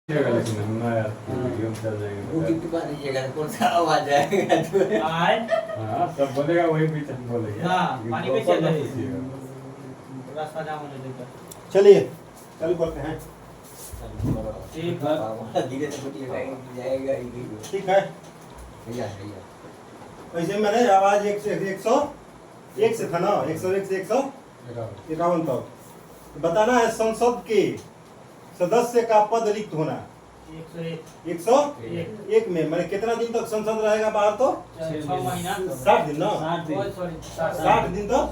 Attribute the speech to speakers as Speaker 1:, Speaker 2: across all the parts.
Speaker 1: लेकिन नया वीडियो में चल
Speaker 2: वो
Speaker 1: जाएगा
Speaker 2: कितनी बार लीजिएगा कौन सा आवाज आएगा तो
Speaker 1: हाँ सब बोलेगा वही बीच में बोलेंगे
Speaker 3: हाँ, पानी में चल रही है।
Speaker 1: है
Speaker 3: रास्ता जाम होने देगा।
Speaker 4: चलिए चालू करते हैं।
Speaker 3: ठीक है।
Speaker 2: धीरे से कुछ जाएगा
Speaker 4: ठीक है,
Speaker 2: भैया भैया
Speaker 4: ऐसे मैंने आवाज 101 से था ना, 101 से 151 तक बताना है। संसद के सदस्य का पद रिक्त होना 101 में मैंने कितना दिन तक संसद रहेगा बाहर? तो
Speaker 3: 6 महीना
Speaker 4: 60 दिन ना, 60 दिन तक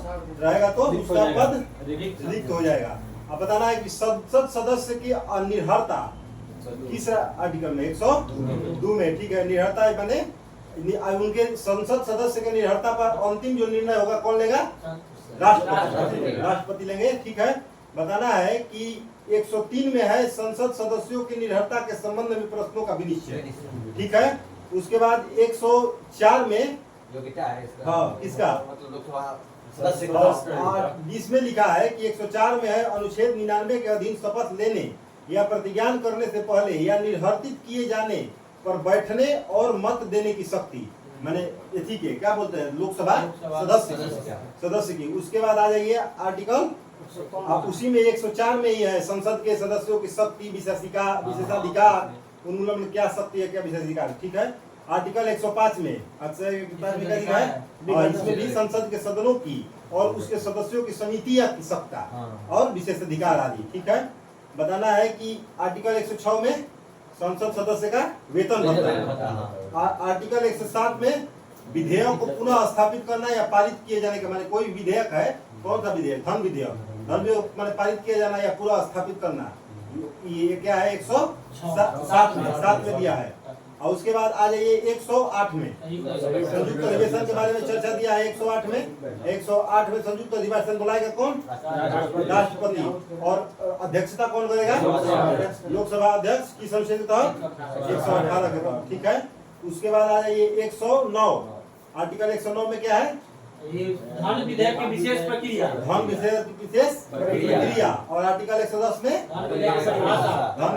Speaker 4: रहेगा तो उसका पद रिक्त हो जाएगा। अब बताना है कि संसद सदस्य की अनिर्भरता किस आर्टिकल में? 102 में। ठीक है, निर्भरता बने उनके संसद सदस्य के निर्भरता पर अंतिम जो निर्णय होगा कौन लेगा? राष्ट्रपति लेंगे। ठीक है, बताना है कि 103 में है संसद सदस्यों की निर्भरता के संबंध में प्रश्नों का विनिश्चय। ठीक है, उसके बाद 104 में
Speaker 2: योग्यता है इसका।
Speaker 4: हाँ, किसका?
Speaker 2: मतलब लोकसभा सदस्य का।
Speaker 4: जिसमें लिखा है कि 104 में है अनुच्छेद 99 के अधीन शपथ लेने या प्रतिज्ञान करने से पहले या निर्धारित किए जाने पर बैठने और मत देने की शक्ति, मैंने एथी के क्या बोलते हैं, लोकसभा सदस्य की। उसके बाद आ जाइए आर्टिकल, अब उसी में 104 में ही है संसद के सदस्यों की शक्ति, विशेषाधिकार, उन्मूलन में क्या शक्ति है क्या विशेषाधिकार। ठीक है, आर्टिकल 105 में अक्सर क्या लिखा है? इसमें भी संसद के सदनों की और उसके सदस्यों की समितियां की सत्ता और विशेषाधिकार आदि। ठीक है, बताना है कि आर्टिकल 106 में संसद सदस्य का वेतन भत्ता है। आर्टिकल 107 में विधेयक को पुनः स्थापित करना या पारित किए जाने के, माने कोई विधेयक है, कौन सा विधेयक? धन विधेयक माने पारित किया जाना या पूरा स्थापित करना, ये क्या है? 107 में दिया है। और उसके बाद आ जाइए 108 में संयुक्त अधिवेशन के बारे में चर्चा दिया है। 108 में संयुक्त अधिवेशन बुलाएगा कौन? राष्ट्रपति। और अध्यक्षता कौन करेगा? लोकसभा अध्यक्ष की संसद के तहत 118 के तहत। ठीक है, उसके बाद आ जाइए 109, आर्टिकल 109 में क्या है?
Speaker 3: धन विधेयक की विशेष प्रक्रिया।
Speaker 4: धन विशेष प्रक्रिया। और आर्टिकल 110 में धन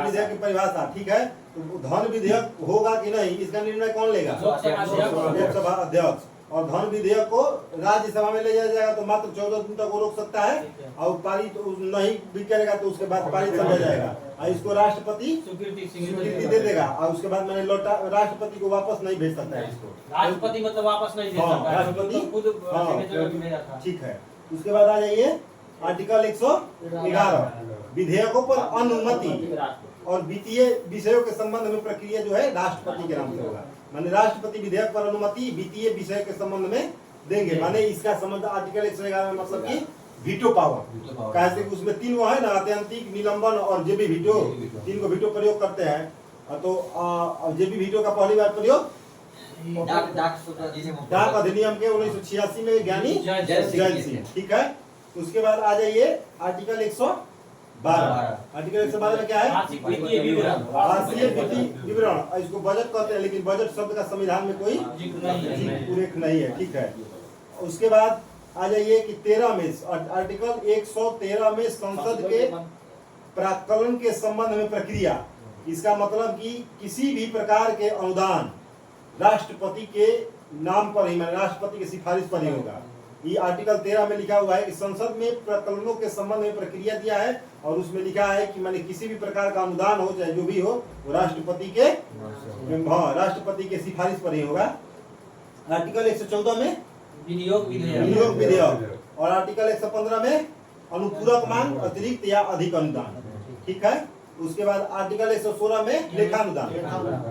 Speaker 4: विधेयक की परिभाषा। ठीक है, तो धन विधेयक होगा कि नहीं इसका निर्णय कौन लेगा? लोकसभा अध्यक्ष। और धन विधेयक को राज्यसभा में ले जाया जाएगा तो मात्र 14 दिन तक वो रोक सकता है, और पारित नहीं भी करेगा तो उसके बाद पारित समझा जाएगा और इसको राष्ट्रपति स्वीकृति दे देगा। और उसके बाद मैंने लौटा, राष्ट्रपति को वापस नहीं भेज सकता है इसको।
Speaker 3: राष्ट्रपति मतलब वापस नहीं दे सकता,
Speaker 4: राष्ट्रपति
Speaker 3: खुद।
Speaker 4: ठीक है, उसके बाद आ जाइए आर्टिकल 111, विधेयकों पर अनुमति और वित्तीय विषयों के संबंध में प्रक्रिया जो है राष्ट्रपति के नाम से होगा। माने राष्ट्रपति विधेयक पर अनुमति वित्तीय विषय के संबंध में देंगे। माने इसका संबंध आर्टिकल 111 में मतलब कि वीटो पावर, कैसे उसमें 3 वो है ना, आत्यंतिक, निलंबन और जेबी वीटो, 3 को वीटो प्रयोग करते हैं। तो जेबी वीटो का पहली बार प्रयोग डाक अधिनियम के 1986 में ज्ञानी जैल सिंह। ठीक है, उसके बाद आ जाइए आर्टिकल 112। आर्टिकल 112 में क्या है?
Speaker 3: आर्थिक वित्तीय विवरण।
Speaker 4: आर्थिक वित्तीय विवरण, इसको बजट कहते हैं, लेकिन बजट शब्द का संविधान में कोई उल्लेख नहीं है। ठीक है, उसके बाद आ जाइए कि 13 में आर्टिकल 113 में संसद के प्राक्कलन के संबंध में प्रक्रिया। इसका मतलब कि किसी भी प्रकार के अनुदान राष्ट्रपति के नाम पर ही, माने राष्ट्रपति की सिफारिश पर ही होगा। ये आर्टिकल 13 में लिखा हुआ है कि संसद में प्रकरणों के संबंध में प्रक्रिया दिया है, और उसमें लिखा है कि माने किसी भी प्रकार का अनुदान हो चाहे जो भी हो वो राष्ट्रपति के सिफारिश पर ही होगा। आर्टिकल 114 में विनियोग विधेयक, और आर्टिकल 115 में अनुपूरक मांग, अतिरिक्त या अधिक अनुदान। ठीक है, उसके बाद आर्टिकल 116 में लेखानुदान।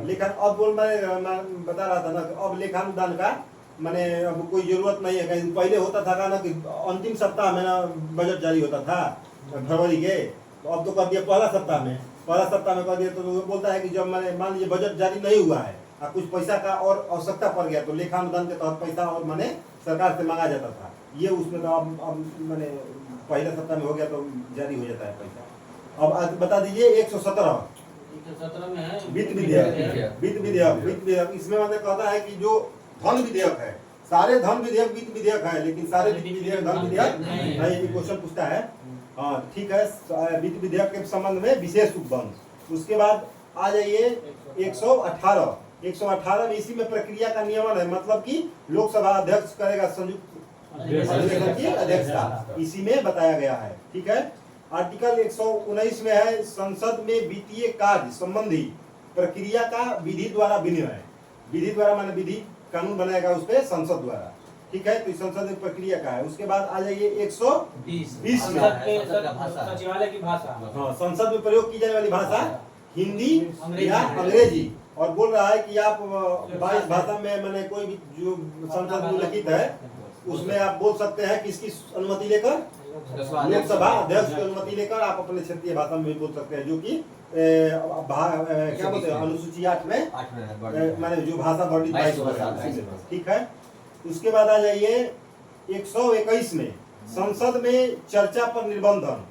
Speaker 4: लेखा अब मैं बता रहा था ना, अब लेखानुदान का मैंने अब कोई जरूरत नहीं है। कहीं पहले होता था ना कि अंतिम सप्ताह में ना बजट जारी होता था फरवरी के, तो अब तो कर दिया पहला सप्ताह में कर दिया। तो वो बोलता है कि जब मैंने मान लीजिए बजट जारी नहीं हुआ है और कुछ पैसा का और आवश्यकता पड़ गया तो लेखानुदान के तहत पैसा और मैंने सरकार से मांगा जाता था। ये उसमें तो अब मैंने पहले सप्ताह में हो गया तो जारी हो जाता है पैसा। अब बता दीजिए 117
Speaker 3: में है
Speaker 4: वित्त विधेयक। इसमें मतलब कहता है कि जो धन विधेयक है, सारे धन विधेयक वित्त विधेयक है, लेकिन सारे वित्त विधेयक धन विधेयक नहीं। क्वेश्चन पूछता है। हाँ ठीक है, वित्त विधेयक के संबंध में विशेष उपबंध। उसके बाद आ जाइए 118 में इसी में प्रक्रिया का नियमन है, मतलब कि लोकसभा अध्यक्ष करेगा संयुक्त अधिवेशन की अध्यक्षता, इसी में बताया गया है। ठीक है। आर्टिकल 119 में है संसद में वित्तीय कार्य संबंधी प्रक्रिया का विधि द्वारा विनियमन। विधि द्वारा माने विधि कानून बनाएगा उस पे संसद द्वारा। ठीक है। तो संसद में प्रक्रिया का है। उसके बाद आ जाइए 120 में
Speaker 3: सचिवालय की भाषा।
Speaker 4: हाँ, संसद में प्रयोग की जाने वाली भाषा हिंदी या अंग्रेजी, और बोल रहा है कि आप 22 भाषा में मैंने कोई भी जो संसद में लिखित है उसमें आप बोल सकते हैं किसकी अनुमति लेकर, लोकसभा अध्यक्ष की अनुमति लेकर आप अपने क्षेत्रीय भाषा में भी बोल सकते हैं, जो कि क्या बोलते हैं अनुसूची 8 में मैंने जो भाषा वर्णित 22 भाषा। ठीक है। उसके बाद आ जाइए 121 में संसद में चर्चा पर निबंधन,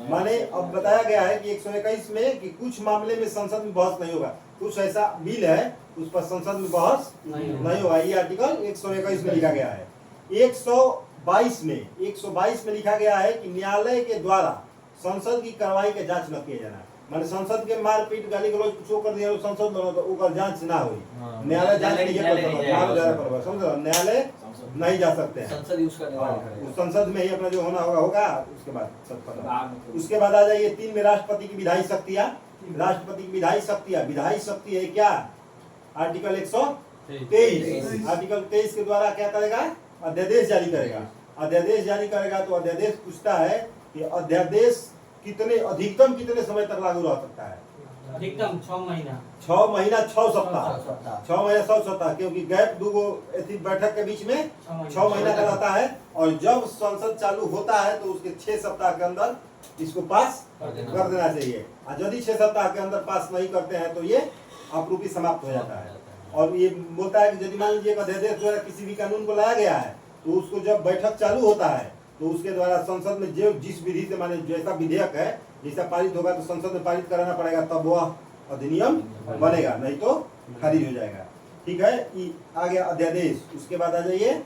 Speaker 4: माने अब बताया गया है कि 121 में कि कुछ मामले में संसद में बहस नहीं होगा, कुछ ऐसा बिल है उस पर संसद में बहस नहीं होगा। ये आर्टिकल 121 में लिखा गया है। 122 में लिखा गया है कि न्यायालय के द्वारा संसद की कार्रवाई के जांच न किया जाना, माने संसद के मारपीट गाली गलौज कुछ कर दिया संसद में तो ओकर जांच ना होई, न्यायालय जांच नहीं कर सकता, समझो न्यायालय नहीं जा सकते हैं,
Speaker 2: संसद यूज करने वाले करेगा।
Speaker 4: संसद में ही अपना जो होना होगा उसके बाद सब पता। उसके बाद आ जाइए 3 में राष्ट्रपति की विधायी शक्तियां। राष्ट्रपति की विधायी शक्ति है क्या, आर्टिकल 123। आर्टिकल 23 के द्वारा क्या करेगा, अध्यादेश जारी करेगा। अध्यादेश जारी करेगा तो अध्यादेश पूछता है कि अध्यादेश अधिकतम कितने समय तक लागू रह सकता है।
Speaker 3: अधिकतम 6 महीना
Speaker 4: 6 महीना 6 सप्ताह 6 महीना 6 सप्ताह, क्योंकि गैप दो बैठक के बीच में 6 महीना का रहता है, और जब संसद चालू होता है तो उसके 6 सप्ताह के अंदर इसको पास कर देना चाहिए। और यदि 6 सप्ताह के अंदर पास नहीं करते हैं तो ये अप्रूपी समाप्त हो जाता है। और ये बोलता है कि यदि मान लीजिए अध्यादेश द्वारा किसी भी कानून को लाया गया है तो उसको जब बैठक चालू होता है तो उसके द्वारा संसद में जो जिस विधि से माने जैसा विधेयक है जैसा पारित होगा तो संसद में पारित कराना पड़ेगा, तब वह अधिनियम बनेगा, नहीं तो खारिज हो जाएगा। ठीक है। आ गया अध्यादेश। उसके बाद आ जाइए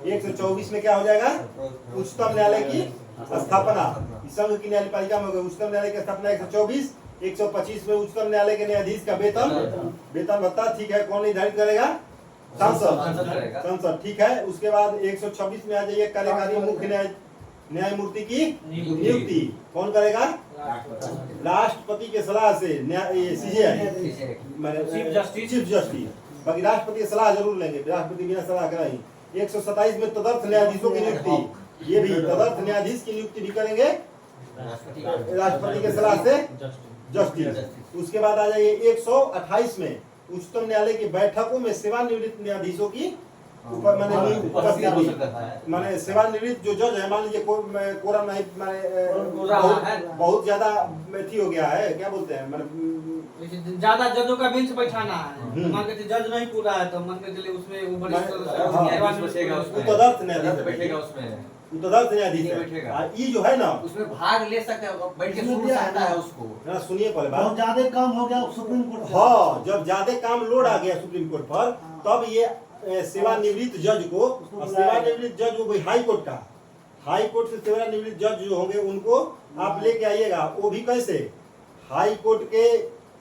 Speaker 4: 124 में क्या हो जाएगा, उच्चतम न्यायालय की स्थापना। संघ की न्यायपालिका में उच्चतम न्यायालय की स्थापना 124। 125 में उच्चतम न्यायालय के न्यायाधीश का वेतन भत्ता। ठीक है। कौन निर्धारित करेगा, संसद। ठीक है। उसके बाद 126 में आ जाइए कार्यकारी मुख्य न्यायमूर्ति की नियुक्ति कौन करेगा, राष्ट्रपति के सलाह से CJI चीफ जस्टिस, बाकी राष्ट्रपति की सलाह जरूर लेंगे, राष्ट्रपति बिना सलाह कराई। 127 में तदर्थ न्यायाधीशों की नियुक्ति, ये भी तदर्थ न्यायाधीश की नियुक्ति भी करेंगे राष्ट्रपति के सलाह से जस्टिस। उसके बाद आ जाइए 128 में उच्चतम न्यायालय की बैठकों में सेवानिवृत्त न्यायाधीशों की ऊपर माने सेवानिवृत्त जो जज है, मान लीजिए कोरम नहीं माने बहुत ज्यादा हो गया है, क्या बोलते हैं माने
Speaker 3: ज्यादा जजों का बेंच बैठाना है, मान के जज नहीं पूरा है तो मान के चलिए उसमें वो
Speaker 4: तदर्थ न्यायाधीश ये जो है ना
Speaker 2: उसमें भाग ले सकते हैं, बैठ के सुन सकता है उसको।
Speaker 4: सुनिए पहले
Speaker 5: बहुत ज्यादा काम हो गया सुप्रीम कोर्ट।
Speaker 4: हाँ, जब ज्यादा काम लोड आ गया सुप्रीम कोर्ट पर तब ये सेवानिवृत्त जज को, सेवानिवृत्त जज वो हाई कोर्ट से सेवानिवृत्त जज जो होंगे उनको आप लेके आइएगा। वो भी कैसे, हाई कोर्ट के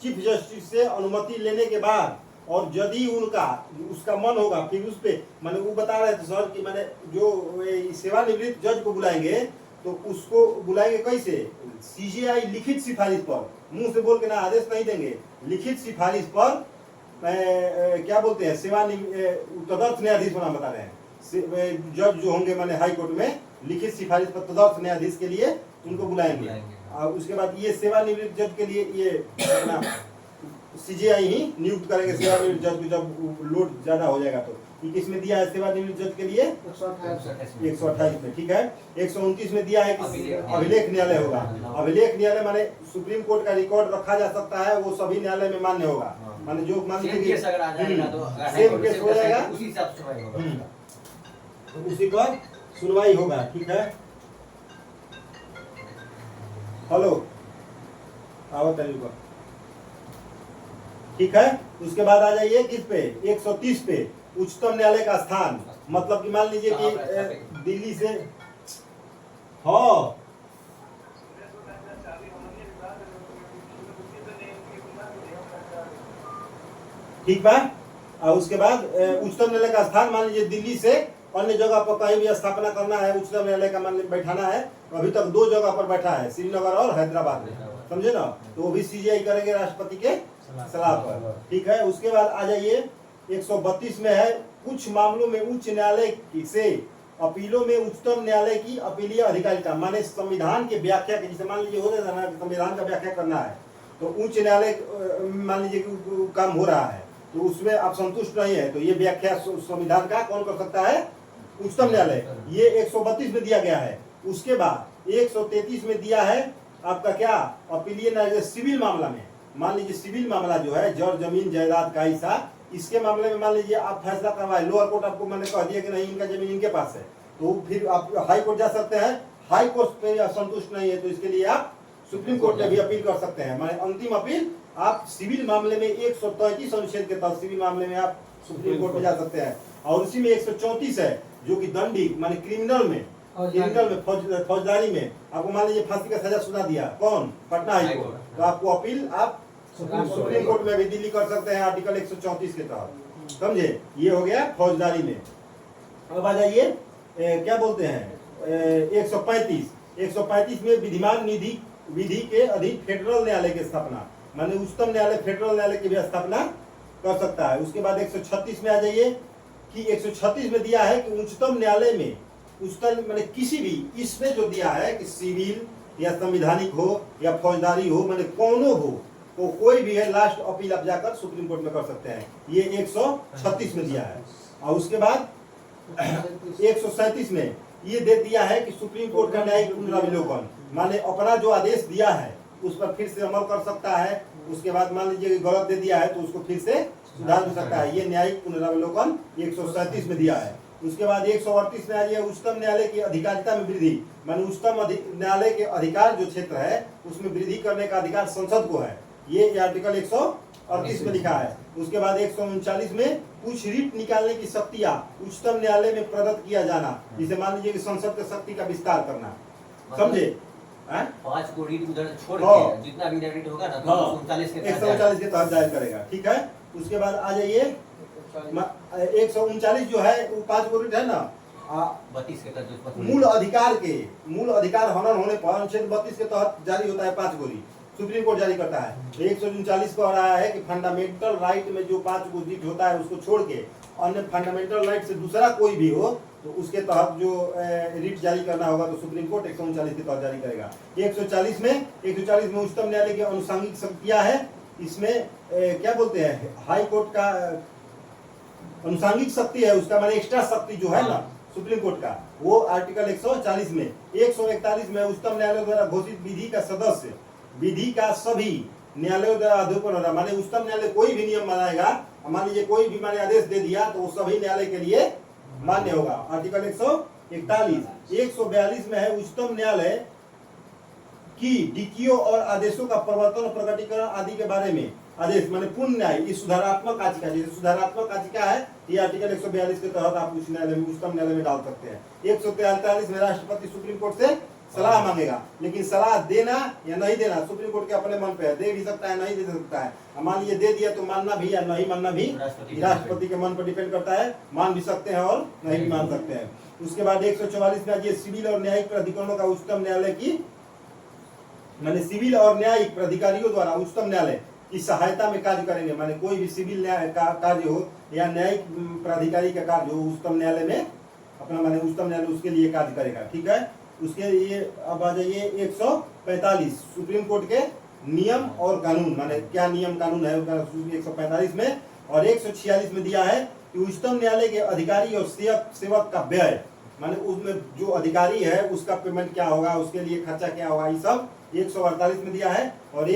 Speaker 4: चीफ जस्टिस से अनुमति लेने के बाद, और यदि उसका मन होगा फिर उस पे मैंने वो बता रहे थे सर कि मैंने जो सेवानिवृत्त जज को बुलाएंगे तो उसको बुलाएंगे कैसे, CJI लिखित सिफारिश पर, मुंह से बोल के ना आदेश नहीं देंगे, लिखित सिफारिश पर क्या बोलते हैं तदर्थ न्यायाधीश बना बता रहे हैं जज जो होंगे माने हाई कोर्ट में लिखित सिफारिश पर तदर्थ न्यायाधीश के लिए उनको बुलाएंगे। और उसके बाद ये सेवानिवृत्त जज के लिए ये CJI ही नियुक्त करेंगे सेवानिवृत्त जज को जब लोड ज्यादा हो जाएगा। तो ये किसमें दिया है सेवानिवृत्त जज के लिए 128 में। ठीक है। 129 में दिया है कि अभिलेख न्यायालय होगा। अभिलेख न्यायालय माने सुप्रीम कोर्ट का रिकॉर्ड रखा जा सकता है, वो सभी न्यायालय में मान्य होगा, माने जो मान लीजिए सेम केस हो जाएगा
Speaker 2: उसी हिसाब से होगा,
Speaker 4: उसी पर सुनवाई होगा। ठीक है। हेलो आओ तरीका। ठीक है। उसके बाद आ जाइए किस पे, 130 पे उच्चतम न्यायालय का स्थान, मतलब कि मान लीजिए कि दिल्ली से ठीक बा। और उसके बाद उच्चतम न्यायालय का स्थान मान लीजिए दिल्ली से अन्य जगह पर कहीं भी स्थापना करना है, उच्चतम न्यायालय का मान लीजिए बैठाना है, तो अभी तक 2 जगह पर बैठा है, श्रीनगर और हैदराबाद में, समझे ना। तो वो भी सीजीआई करेंगे राष्ट्रपति के सलाह पर, ठीक है। उसके बाद आ जाइए 132 में है, कुछ मामलों में उच्च न्यायालय से अपीलों में उच्चतम न्यायालय की अपीलीय अधिकारिता, माने संविधान की व्याख्या के, जैसे मान लीजिए हो रहा है संविधान का व्याख्या करना है, तो उच्च न्यायालय मान लीजिए कि काम हो रहा है, तो उसमें आप संतुष्ट नहीं है, तो ये व्याख्या संविधान का कौन कर सकता है? उच्चतम न्यायालय। ये 132 में दिया गया है। उसके बाद 133 में दिया है आपका क्या, अपीलीय न्यायालय सिविल मामला में, मान लीजिए सिविल मामला जो है जड़ जमीन जायदाद का हिस्सा, इसके मामले में मान लीजिए आप फैसला करवाए, लोअर कोर्ट आपको मैंने कह दिया कि नहीं इनका जमीन इनके पास है, तो फिर आप हाई कोर्ट जा सकते हैं। हाई कोर्ट पे संतुष्ट नहीं है तो इसके लिए आप सुप्रीम कोर्ट में भी अपील कर सकते हैं। माने अंतिम अपील आप सिविल मामले में 133 अनुच्छेद के तहत सिविल मामले में आप सुप्रीम कोर्ट में जा सकते हैं। और उसी में 134 है जो कि दंडी माने क्रिमिनल में फौजदारी में आपको मान लीजिए फांसी का सजा सुना दिया, कौन? पटना हाई कोर्ट, तो आपको अपील आप सुप्रीम कोर्ट में भी दिल्ली कर सकते हैं आर्टिकल 134 के तहत, समझे। ये हो गया फौजदारी में। अब आ जाइए क्या बोलते हैं 135 में विधिमान विधि के अधीन फेडरल न्यायालय की स्थापना, माने उच्चतम न्यायालय फेडरल न्यायालय की भी स्थापना कर सकता है। उसके बाद 136 में आ जाइए कि 136 में दिया है कि उच्चतम न्यायालय में उच्चतम माने किसी भी, इसमें जो दिया है कि सिविल या संवैधानिक हो या फौजदारी हो, माने कोनो हो, तो कोई भी है लास्ट अपील आप जाकर सुप्रीम कोर्ट में कर सकते हैं। ये 136 में दिया है। और उसके बाद 137 में ये दे दिया है कि सुप्रीम कोर्ट का न्यायिक पुनरावलोकन, माने अपना जो आदेश दिया है उस पर फिर से अमल कर सकता है। उसके बाद मान लीजिए कि गलत दे दिया है तो उसको फिर से सुधार भी सकता है। ये न्यायिक पुनरावलोकन 137 में दिया है। उसके बाद 138 में आ जाइए उच्चतम न्यायालय की अधिकारिता में वृद्धि, माने उच्चतम न्यायालय के अधिकार जो क्षेत्र है उसमें वृद्धि करने का अधिकार संसद को है। ये आर्टिकल 138 में लिखा है। उसके बाद 139 में कुछ रिट निकालने की शक्तियां उच्चतम न्यायालय में प्रदत्त किया जाना, जिसे मान लीजिए कि संसद के शक्ति का विस्तार करना, समझे।
Speaker 2: 5 को रीट उधर छोड़ के जितना भी रीट होगा ना तो 139
Speaker 4: के तहत जारी करेगा, ठीक है। उसके बाद आ जाइए 139 जो है वो 5 को रीट है ना,
Speaker 2: 32 के तहत
Speaker 4: मूल अधिकार हनन होने पर अनुच्छेद 32 के तहत जारी होता है 5 को रीट, सुप्रीम कोर्ट जारी करता है। 139 कह रहा है कि फंडामेंटल राइट में जो 5 को रीट होता है उसको छोड़ के अन्य फंडामेंटल राइट से दूसरा कोई भी हो तो उसके तहत जो रिट जारी करना होगा तो सुप्रीम कोर्ट 139 के तहत जारी करेगा। 140 में उच्चतम न्यायालय की अनुसांगिक शक्तियां है। इसमें क्या बोलते हैं, हाई कोर्ट का अनुसांगिक शक्ति है, उसका माने एक्स्ट्रा शक्ति जो है ना सुप्रीम कोर्ट का, वो आर्टिकल 140 में। 141 में उच्चतम न्यायालय द्वारा घोषित विधि का सदस्य विधि का सभी न्यायालयों द्वारा अध्यापन होगा, माने उच्चतम न्यायालय कोई भी नियम बनाएगा, मान लीजिए कोई भी माने आदेश दे दिया तो वो सभी न्यायालय के लिए मान्य होगा, आर्टिकल 141। 142 में है उच्चतम न्यायालय की डिकियों और आदेशों का प्रवर्तन प्रकटीकरण आदि के बारे में आदेश, माने पूर्ण न्याय, इस सुधारात्मक याचिका, जैसे सुधारात्मक याचिका है ये आर्टिकल 142 के तहत आप उच्च न्यायालय में उच्चतम न्यायालय में डाल सकते हैं। 143 में राष्ट्रपति सुप्रीम कोर्ट से सलाह मांगेगा, लेकिन सलाह देना या नहीं देना सुप्रीम कोर्ट के अपने मन पे है, दे भी सकता है नहीं दे सकता है। मान लीजिए दे दिया तो मानना भी या नहीं मानना भी राष्ट्रपति के मन पर डिपेंड करता है, मान भी सकते हैं और नहीं भी मान सकते हैं। उसके बाद 144 में ये सिविल और न्यायिक प्राधिकरणों का उच्चतम न्यायालय की माने सिविल और न्यायिक प्राधिकारियों द्वारा उच्चतम न्यायालय की सहायता में कार्य करेंगे, माने कोई भी सिविल न्याय का कार्य हो या न्यायिक प्राधिकारी का कार्य हो उच्चतम न्यायालय में अपना माने उच्चतम न्यायालय उसके लिए कार्य करेगा, ठीक है। उसके लिए अब आ जाइए 145 सुप्रीम कोर्ट के नियम और कानून, माने क्या नियम कानून है 145 में। और 146 में दिया है कि उच्चतम न्यायालय के अधिकारी और सेवक का व्यय, माने उसमें जो अधिकारी है उसका पेमेंट क्या होगा, उसके लिए खर्चा क्या होगा, ये सब 148 में दिया है। और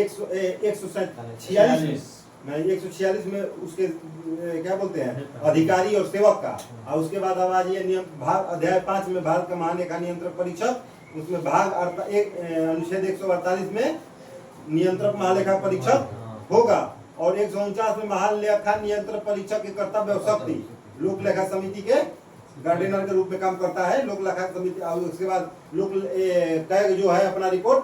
Speaker 4: 146 में उसके क्या बोलते हैं अधिकारी और सेवक का। और उसके बाद अब आज ये नियम भाग अध्याय 5 में भारत का महालेखा नियंत्रक परीक्षक, उसमें भाग अनुच्छेद 148 में नियंत्रक महालेखा परीक्षक होगा। और 149 में महालेखा नियंत्रक परीक्षक के कर्तव्य और शक्ति लोक लेखा समिति के गार्डियनर के रूप में काम करता है लोक लेखा समिति। और उसके बाद लोक जो है अपना रिपोर्ट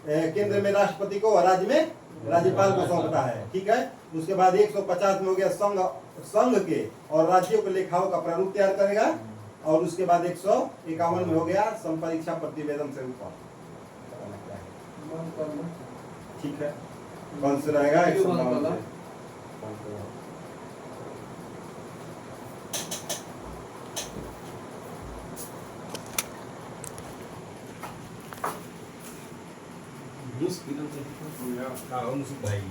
Speaker 4: केंद्र में राष्ट्रपति को और राज्य में राज्यपाल को सौंपता है, ठीक है। उसके बाद 150 में हो गया संघ के और राज्यों के लेखाओं का प्रारूप तैयार करेगा, और उसके बाद 151 में हो गया संपरीक्षा प्रतिवेदन से ऊपर, ठीक है। कौन से रहेगा 152 से?
Speaker 1: हाँ, उनसे भाई